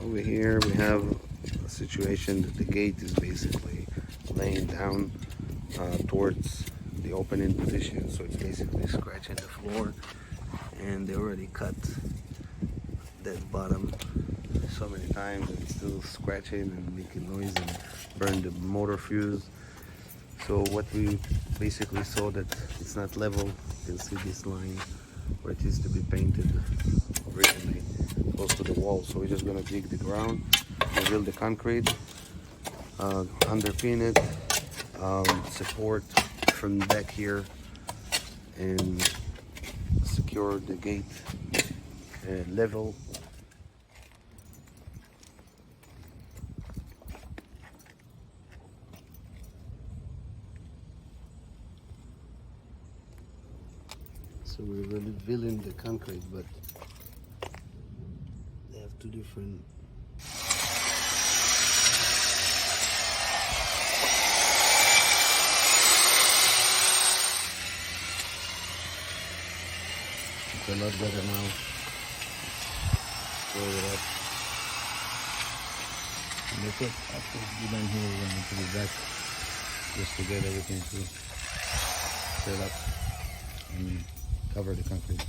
Over here we have a situation that the gate is basically laying down towards the opening position, so it's basically scratching the floor, and they already cut that bottom so many times and it's still scratching and making noise and burn the motor fuse. So what we basically saw that it's not level. You can see this line where it is to be painted originally close to the wall. So we're just gonna dig the ground, reveal the concrete, underpin it, support from the deck here, and secure the gate level. So we're revealing the concrete, but they have two different. It's a lot better now. Throw it up. And that's it. After we're done here, we're going to put it back just to get everything to set up and cover the concrete.